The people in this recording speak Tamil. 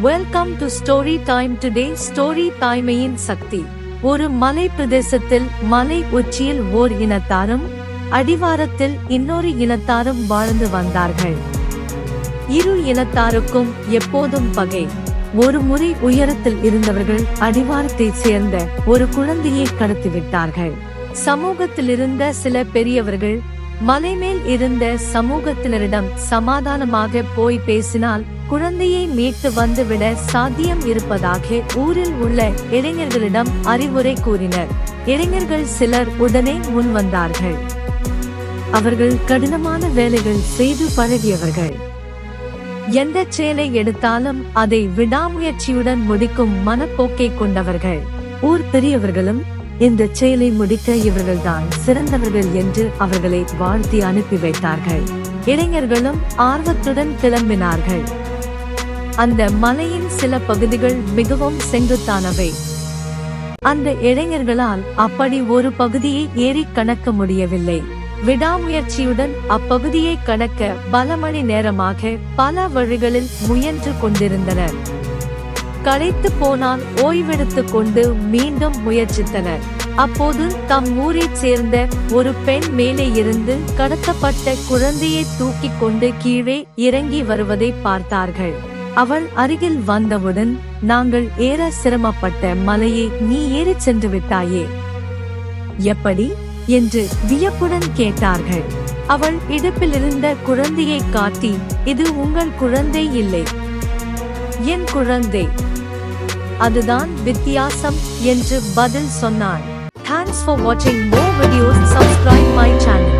Welcome to story time. Today story டைமையின் சக்தி. ஒரு மலை பிரதேசத்தில் மலை உச்சியில் ஓர் இனத்தாரும் அடிவாரத்தில் இன்னொரு இனத்தாரும் வாழ்ந்து வந்தார்கள். இரு இனத்தாருக்கும் எப்போதும் பகை. ஒரு முறை உயரத்தில் இருந்தவர்கள் அடிவாரத்தைச் சேர்ந்த ஒரு குழந்தையை கடத்திவிட்டார்கள். சமூகத்திலிருந்த சில பெரியவர்கள் மலைமேல் இருந்த சமூகத்தினரிடம் சமாதானமாக போய் பேசினால் குழந்தையை மீட்டு வந்துவிட சாத்தியம் இருப்பதாக ஊரில் உள்ள இளைஞர்களிடம் அறிவுரை கூறினர். இளைஞர்கள் சிலர் உடனே முன் வந்தார்கள். அவர்கள் கடினமான வேலைகள் செய்து பழகியவர்கள். எந்த செயலை எடுத்தாலும் அதை விடாமுயற்சியுடன் முடிக்கும் மனப்போக்கை கொண்டவர்கள். ஊர் பெரியவர்களும் இந்த செயலை முடிக்க இவர்கள்தான் சிறந்தவர்கள் என்று அவர்களை வாழ்த்தி அனுப்பி வைத்தார்கள். இளைஞர்களும் ஆர்வத்துடன் கிளம்பினார்கள். அந்த மலையின் சில பகுதிகள் மிகவும் செங்குத்தானவை. அந்த இளைஞர்களால் அப்படி ஒரு பகுதியை ஏறி கடக்க முடியவில்லை. விடாமுயற்சியுடன் அப்பகுதியை கடக்க பல மணி நேரமாக பல வழிகளில் முயன்று கொண்டிருந்தனர். களைத்து போனால் ஓய்வெடுத்துக் கொண்டு மீண்டும் முயற்சித்தனர். அப்போது தம் ஊரைச் சேர்ந்த ஒரு பெண் மேலே இருந்து கடத்தப்பட்ட குழந்தையை தூக்கிக் கொண்டு கீழே இறங்கி வருவதை பார்த்தார்கள். அவள் அருகில் வந்தவுடன், நாங்கள் ஏற சிரமப்பட்ட மலையை நீ ஏறிச் சென்று விட்டாயே, எப்படி என்று வியப்புடன் கேட்டார்கள். அவள் இடுப்பிலிருந்த குழந்தையை காட்டி, இது உங்கள் குழந்தை இல்லை, என் குழந்தை, அதுதான் வித்தியாசம் என்று பதில் சொன்னாள். Thanks for watching more videos. Subscribe my channel.